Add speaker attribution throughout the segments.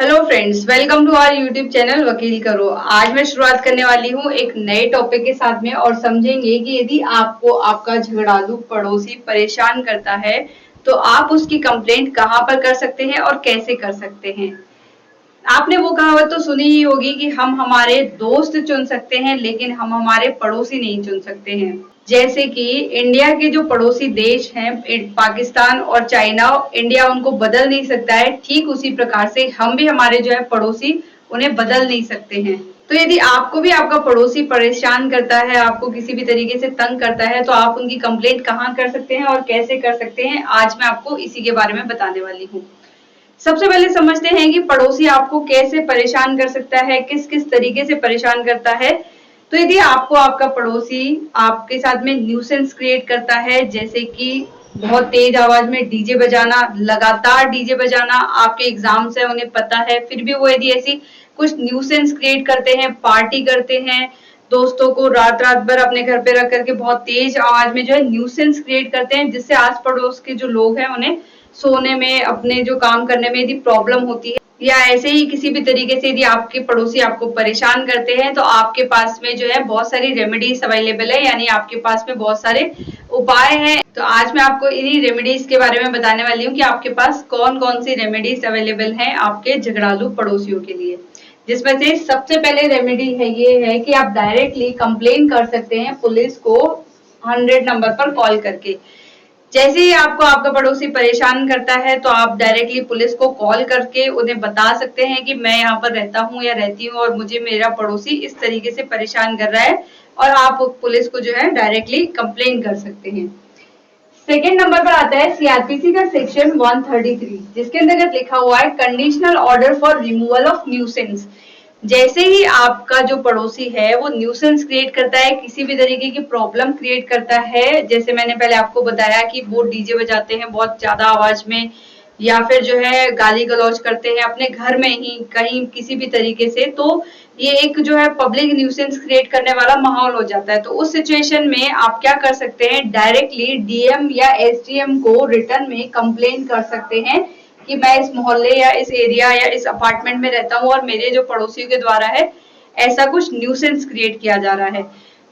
Speaker 1: Hello friends, welcome to our YouTube channel वकील करो। आज मैं शुरुआत करने वाली हूँ एक नए टॉपिक के साथ में और समझेंगे कि यदि आपको आपका झगड़ालू पड़ोसी परेशान करता है तो आप उसकी कंप्लेंट कहाँ पर कर सकते हैं और कैसे कर सकते हैं। आपने वो कहावत तो सुनी ही होगी कि हम हमारे दोस्त चुन सकते हैं लेकिन हम हमारे पड़ोसी नहीं चुन सकते हैं। जैसे कि इंडिया के जो पड़ोसी देश हैं, पाकिस्तान और चाइना, इंडिया उनको बदल नहीं सकता है, ठीक उसी प्रकार से हम भी हमारे जो है पड़ोसी उन्हें बदल नहीं सकते हैं। तो यदि आपको भी आपका पड़ोसी परेशान करता है, आपको किसी भी तरीके से तंग करता है, तो आप उनकी कंप्लेंट कहाँ कर सकते हैं और कैसे कर सकते हैं, आज मैं आपको इसी के बारे में बताने वाली हूँ। सबसे पहले समझते हैं कि पड़ोसी आपको कैसे परेशान कर सकता है, किस किस तरीके से परेशान करता है। तो यदि आपको आपका पड़ोसी आपके साथ में न्यूसेंस क्रिएट करता है, जैसे कि बहुत तेज आवाज में डीजे बजाना, लगातार डीजे बजाना, आपके एग्जाम्स है उन्हें पता है, फिर भी वो यदि ऐसी कुछ न्यूसेंस क्रिएट करते हैं, पार्टी करते हैं, दोस्तों को रात रात भर अपने घर पे रख करके बहुत तेज आवाज में जो है न्यूसेंस क्रिएट करते हैं, जिससे आस पड़ोस के जो लोग हैं उन्हें सोने में, अपने जो काम करने में यदि प्रॉब्लम होती है, या ऐसे ही किसी भी तरीके से यदि आपके पड़ोसी आपको परेशान करते हैं, तो आपके पास में जो है बहुत सारी रेमेडीज अवेलेबल है, यानी आपके पास में बहुत सारे उपाय हैं। तो आज मैं आपको इन्हीं रेमेडीज के बारे में बताने वाली हूँ कि आपके पास कौन कौन सी रेमेडीज अवेलेबल हैं आपके झगड़ालू पड़ोसियों के लिए। जिसमें से सबसे पहले रेमेडी है ये है कि आप डायरेक्टली कंप्लेन कर सकते हैं पुलिस को 100 नंबर पर कॉल करके। जैसे ही आपको आपका पड़ोसी परेशान करता है तो आप डायरेक्टली पुलिस को कॉल करके उन्हें बता सकते हैं कि मैं यहाँ पर रहता हूँ या रहती हूँ और मुझे मेरा पड़ोसी इस तरीके से परेशान कर रहा है, और आप पुलिस को जो है डायरेक्टली कंप्लेन कर सकते हैं। सेकेंड नंबर पर आता है सीआरपीसी का सेक्शन 133, जिसके अंतर्गत लिखा हुआ है conditional order for removal of nuisance. जैसे ही आपका जो पड़ोसी है वो न्यूसेंस क्रिएट करता है, किसी भी तरीके की प्रॉब्लम क्रिएट करता है, जैसे मैंने पहले आपको बताया कि वो डीजे बजाते हैं बहुत ज्यादा आवाज में, या फिर जो है गाली गलौज करते हैं अपने घर में ही कहीं किसी भी तरीके से, तो ये एक जो है पब्लिक न्यूसेंस क्रिएट करने वाला माहौल हो जाता है। तो उस सिचुएशन में आप क्या कर सकते हैं, डायरेक्टली डीएम या एसडीएम को रिटर्न में कंप्लेन कर सकते हैं कि मैं इस मोहल्ले या इस एरिया या इस अपार्टमेंट में रहता हूँ और मेरे जो पड़ोसियों के द्वारा है ऐसा कुछ न्यूसेंस क्रिएट किया जा रहा है।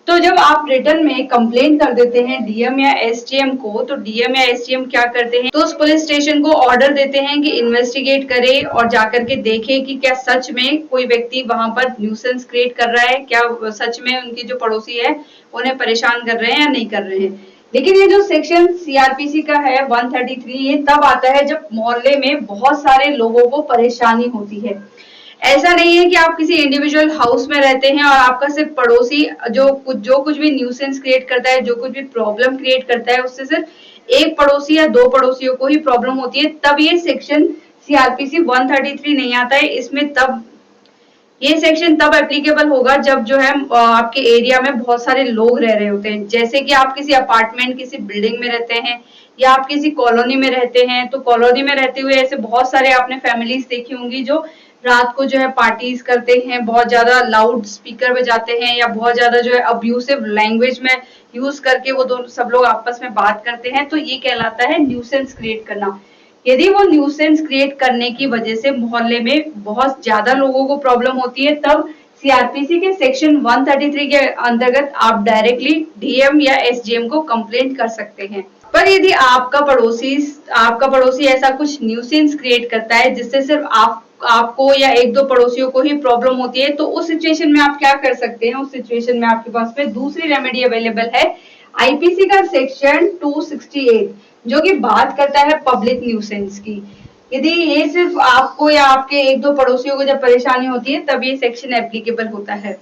Speaker 1: तो जब आप रिटर्न में कंप्लेन कर देते हैं डीएम या एसडीएम को, तो डीएम या एसडीएम क्या करते हैं, तो उस पुलिस स्टेशन को ऑर्डर देते हैं कि इन्वेस्टिगेट करे और जाकर के देखे कि क्या सच में कोई व्यक्ति वहां पर न्यूसेंस क्रिएट कर रहा है, क्या सच में उनकी जो पड़ोसी है उन्हें परेशान कर रहे हैं या नहीं कर रहे हैं। लेकिन ये जो सेक्शन सीआरपीसी का है 133, ये तब आता है जब मोहल्ले में बहुत सारे लोगों को परेशानी होती है। ऐसा नहीं है कि आप किसी इंडिविजुअल हाउस में रहते हैं और आपका सिर्फ पड़ोसी जो कुछ भी न्यूसेंस क्रिएट करता है, जो कुछ भी प्रॉब्लम क्रिएट करता है, उससे सिर्फ एक पड़ोसी या दो पड़ोसियों को ही प्रॉब्लम होती है, तब ये सेक्शन सीआरपीसी 133 नहीं आता है इसमें। तब ये सेक्शन तब एप्लीकेबल होगा जब जो है आपके एरिया में बहुत सारे लोग रह रहे होते हैं, जैसे कि आप किसी अपार्टमेंट, किसी बिल्डिंग में रहते हैं या आप किसी कॉलोनी में रहते हैं। तो कॉलोनी में रहते हुए ऐसे बहुत सारे आपने फैमिलीज देखी होंगी जो रात को जो है पार्टीज करते हैं, बहुत ज्यादा लाउड स्पीकर बजाते हैं या बहुत ज्यादा जो है अब्यूसिव लैंग्वेज में यूज करके वो दोनों सब लोग आपस में बात करते हैं। तो ये कहलाता है न्यूसेंस क्रिएट करना। यदि वो न्यूसेंस क्रिएट करने की वजह से मोहल्ले में बहुत ज्यादा लोगों को प्रॉब्लम होती है, तब सीआरपीसी के सेक्शन 133 के अंतर्गत आप डायरेक्टली डीएम या एसडीएम को कंप्लेंट कर सकते हैं। पर यदि आपका पड़ोसी ऐसा कुछ न्यूसेंस क्रिएट करता है जिससे सिर्फ आपको या एक दो पड़ोसियों को ही प्रॉब्लम होती है, तो उस सिचुएशन में आप क्या कर सकते हैं। उस सिचुएशन में आपके पास में दूसरी रेमेडी अवेलेबल है, आईपीसी का सेक्शन 268, जो कि बात करता है पब्लिक न्यूसेंस की। यदि ये सिर्फ आपको या आपके एक दो पड़ोसियों को जब परेशानी होती है तब ये सेक्शन एप्लीकेबल होता है।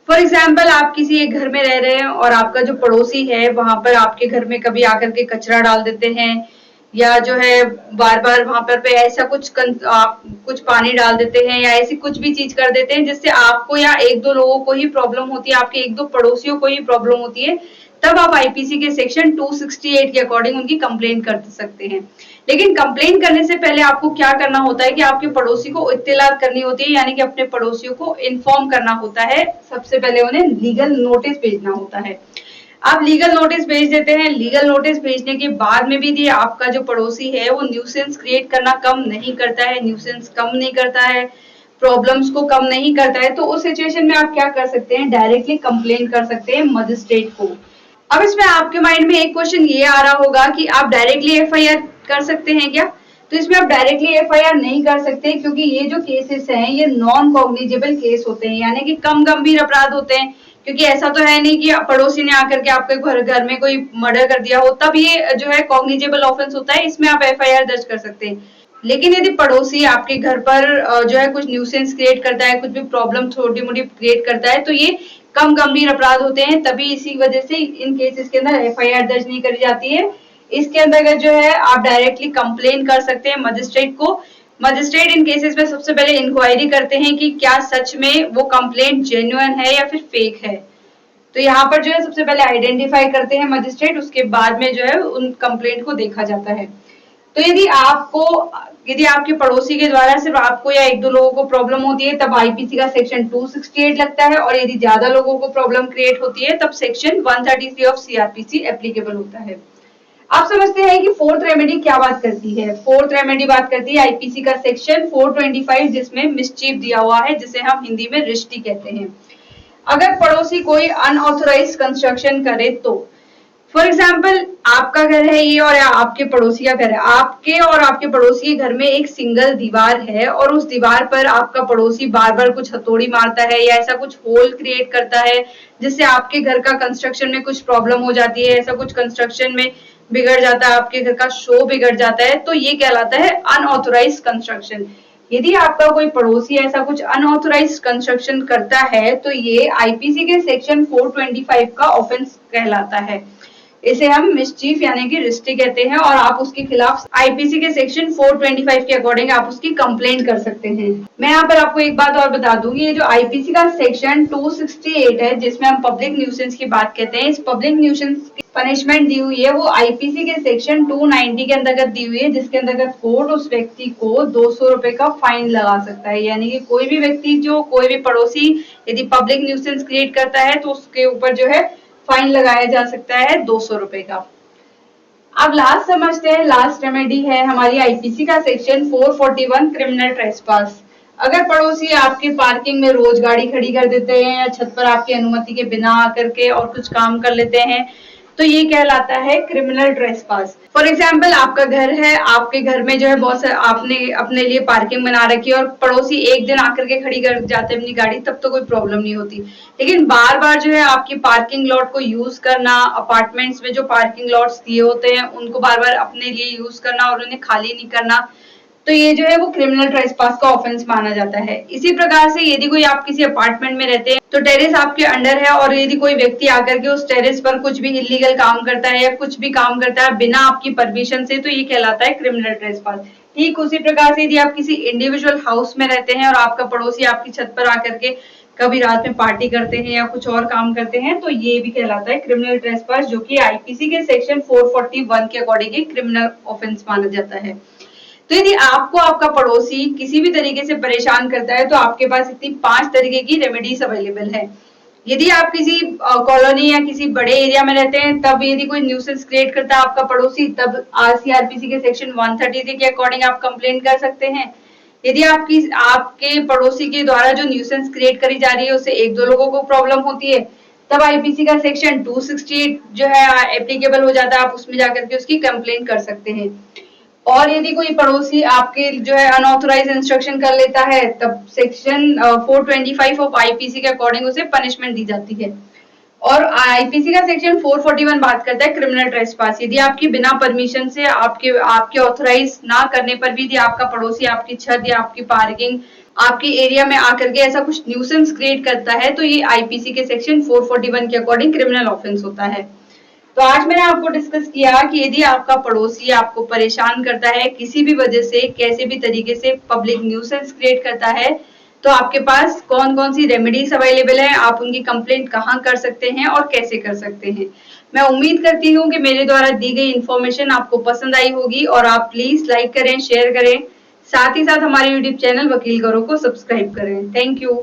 Speaker 1: फॉर एग्जाम्पल, आप किसी एक घर में रह रहे हैं और आपका जो पड़ोसी है वहां पर आपके घर में कभी आकर के कचरा डाल देते हैं, या जो है बार बार वहां पर पे ऐसा कुछ पानी डाल देते हैं या ऐसी कुछ भी चीज कर देते हैं जिससे आपको या एक दो लोगों को ही प्रॉब्लम होती है, आपके एक दो पड़ोसियों को ही प्रॉब्लम होती है, तब आप आईपीसी के सेक्शन 268 के अकॉर्डिंग उनकी कंप्लेन कर सकते हैं। लेकिन कंप्लेन करने से पहले आपको क्या करना होता है कि आपके पड़ोसी को इत्तिलात करनी होती है, यानी कि अपने पड़ोसियों को इन्फॉर्म करना होता है। सबसे पहले उन्हें लीगल नोटिस भेजना होता है। आप लीगल नोटिस भेज देते हैं। लीगल नोटिस भेजने के बाद में भी यदि आपका जो पड़ोसी है वो न्यूसेंस क्रिएट करना कम नहीं करता है, न्यूसेंस कम नहीं करता है, प्रॉब्लम्स को कम नहीं करता है, तो उस सिचुएशन में आप क्या कर सकते हैं, डायरेक्टली कंप्लेन कर सकते हैं मजिस्ट्रेट को। अब इसमें आपके माइंड में एक क्वेश्चन ये आ रहा होगा कि आप डायरेक्टली एफआईआर कर सकते हैं क्या? तो इसमें आप डायरेक्टली एफआईआर नहीं कर सकते, क्योंकि ये जो केसेस हैं ये नॉन कॉग्निजेबल केस होते हैं, यानी कि कम गंभीर अपराध होते हैं। क्योंकि ऐसा तो है नहीं कि पड़ोसी ने आकर के आपके घर में कोई मर्डर कर दिया हो, तब ये जो है कॉग्निजेबल ऑफेंस होता है, इसमें आप एफआईआर दर्ज कर सकते हैं। लेकिन यदि पड़ोसी आपके घर पर जो है कुछ न्यूसेंस क्रिएट करता है, कुछ भी प्रॉब्लम छोटी मोटी क्रिएट करता है, तो ये कम गंभीर अपराध होते हैं, तभी इसी वजह से इन केसेस के अंदर एफआईआर दर्ज नहीं करी जाती है। इसके अंतर्गत जो है आप डायरेक्टली कंप्लेन कर सकते हैं मजिस्ट्रेट को। मजिस्ट्रेट इन केसेस में सबसे पहले इंक्वायरी करते हैं कि क्या सच में वो कंप्लेंट जेन्युइन है या फिर फेक है। तो यहाँ पर जो है सबसे पहले आइडेंटिफाई करते हैं मजिस्ट्रेट, उसके बाद में जो है उन कंप्लेंट को देखा जाता है। तो यदि आपके पड़ोसी के द्वारा सिर्फ आपको या एक दो लोगों को प्रॉब्लम होती है, तब आईपीसी का सेक्शन 268 लगता है, और यदि ज्यादा लोगों को प्रॉब्लम क्रिएट होती है तब सेक्शन 133 ऑफ सीआरपीसी एप्लीकेबल होता है। आप समझते हैं कि फोर्थ रेमेडी क्या बात करती है। फोर्थ रेमेडी बात करती है आईपीसी का सेक्शन 425, जिसमें मिसचीफ दिया हुआ है, जिसे हम हिंदी में रिश्ती कहते हैं। अगर पड़ोसी कोई अनऑथोराइज कंस्ट्रक्शन करे तो, फॉर एग्जाम्पल आपका घर है ये और आपके पड़ोसी का घर है, आपके और आपके पड़ोसी के घर में एक सिंगल दीवार है, और उस दीवार पर आपका पड़ोसी बार बार कुछ हथौड़ी मारता है या ऐसा कुछ होल क्रिएट करता है जिससे आपके घर का कंस्ट्रक्शन में कुछ प्रॉब्लम हो जाती है, ऐसा कुछ कंस्ट्रक्शन में बिगड़ जाता है, आपके घर का शो बिगड़ जाता है, तो ये कहलाता है अनऑथोराइज कंस्ट्रक्शन। यदि आपका कोई पड़ोसी ऐसा कुछ अनऑथोराइज कंस्ट्रक्शन करता है तो ये आईपीसी के सेक्शन 425 का ऑफेंस कहलाता है। इसे हम मिसचीफ यानी कि रिश्ती कहते हैं, और आप उसके खिलाफ आईपीसी के सेक्शन 425 के अकॉर्डिंग आप उसकी कंप्लेंट कर सकते हैं। मैं यहाँ पर आपको एक बात और बता दूंगी, ये जो आईपीसी का सेक्शन 268 है, जिसमें हम पब्लिक न्यूसेंस की बात कहते हैं, इस पब्लिक न्यूसेंस की पनिशमेंट दी हुई है वो आईपीसी के सेक्शन 290 के अंतर्गत दी हुई है, जिसके अंतर्गत कोर्ट उस व्यक्ति को 200 रुपए का फाइन लगा सकता है। यानी कि कोई भी व्यक्ति, जो कोई भी पड़ोसी यदि पब्लिक न्यूसेंस क्रिएट करता है तो उसके ऊपर जो है फाइन लगाया जा सकता है 200 रुपए का। अब लास्ट समझते हैं, लास्ट रेमेडी है हमारी आईपीसी का सेक्शन 441 क्रिमिनल ट्रेसपास। अगर पड़ोसी आपके पार्किंग में रोज गाड़ी खड़ी कर देते हैं या छत पर आपकी अनुमति के बिना आकर के और कुछ काम कर लेते हैं, तो ये कहलाता है क्रिमिनल ट्रेसपास। फॉर एग्जाम्पल आपका घर है, आपके घर में जो है बहुत आपने अपने लिए पार्किंग बना रखी है और पड़ोसी एक दिन आकर के खड़ी कर जाते हैं अपनी गाड़ी, तब तो कोई प्रॉब्लम नहीं होती। लेकिन बार बार जो है आपकी पार्किंग लॉट को यूज करना, अपार्टमेंट्स में जो पार्किंग लॉट्स दिए होते हैं उनको बार बार अपने लिए यूज करना और उन्हें खाली नहीं करना, तो ये जो है वो क्रिमिनल ट्रेसपास का ऑफेंस माना जाता है। इसी प्रकार से यदि कोई आप किसी अपार्टमेंट में रहते हैं तो टेरेस आपके अंडर है, और यदि कोई व्यक्ति आकर के उस टेरेस पर कुछ भी इलीगल काम करता है या कुछ भी काम करता है बिना आपकी परमिशन से, तो ये कहलाता है क्रिमिनल ट्रेसपास। ठीक उसी प्रकार से यदि आप किसी इंडिविजुअल हाउस में रहते हैं और आपका पड़ोसी आपकी छत पर आकर के कभी रात में पार्टी करते हैं या कुछ और काम करते हैं, तो ये भी कहलाता है क्रिमिनल ट्रेसपास, जो कि आईपीसी के सेक्शन 441 के अकॉर्डिंग क्रिमिनल ऑफेंस माना जाता है। तो यदि आपको आपका पड़ोसी किसी भी तरीके से परेशान करता है तो आपके पास इतनी 5 तरीके की रेमेडीज अवेलेबल है। यदि आप किसी कॉलोनी या किसी बड़े एरिया में रहते हैं, तब यदि कोई न्यूसेंस क्रिएट करता है आपका पड़ोसी, तब सीआरपीसी के सेक्शन 133 के अकॉर्डिंग आप कंप्लेन कर सकते हैं। यदि आपके पड़ोसी के द्वारा जो न्यूसेंस क्रिएट करी जा रही है उससे एक दो लोगों को प्रॉब्लम होती है, तब आईपीसी का सेक्शन 268 जो है एप्लीकेबल हो जाता है, आप उसमें जाकर के उसकी कंप्लेन कर सकते हैं। और यदि कोई पड़ोसी आपके जो है अनऑथोराइज इंस्ट्रक्शन कर लेता है, तब सेक्शन 425 ऑफ आईपीसी के अकॉर्डिंग उसे पनिशमेंट दी जाती है। और आईपीसी का सेक्शन 441 बात करता है क्रिमिनल ट्रेसपास। यदि आपकी बिना परमिशन से आपके ऑथोराइज ना करने पर भी यदि आपका पड़ोसी आपकी छत या आपकी पार्किंग आपके एरिया में आकर के ऐसा कुछ न्यूसेंस क्रिएट करता है, तो ये आईपीसी के सेक्शन 441 के अकॉर्डिंग क्रिमिनल ऑफेंस होता है। तो आज मैंने आपको डिस्कस किया कि यदि आपका पड़ोसी आपको परेशान करता है किसी भी वजह से, कैसे भी तरीके से पब्लिक न्यूसेंस क्रिएट करता है, तो आपके पास कौन कौन सी रेमेडीज अवेलेबल है, आप उनकी कंप्लेंट कहाँ कर सकते हैं और कैसे कर सकते हैं। मैं उम्मीद करती हूँ कि मेरे द्वारा दी गई इन्फॉर्मेशन आपको पसंद आई होगी, और आप प्लीज लाइक करें, शेयर करें, साथ ही साथ हमारे यूट्यूब चैनल वकील करो को सब्सक्राइब करें। Thank you.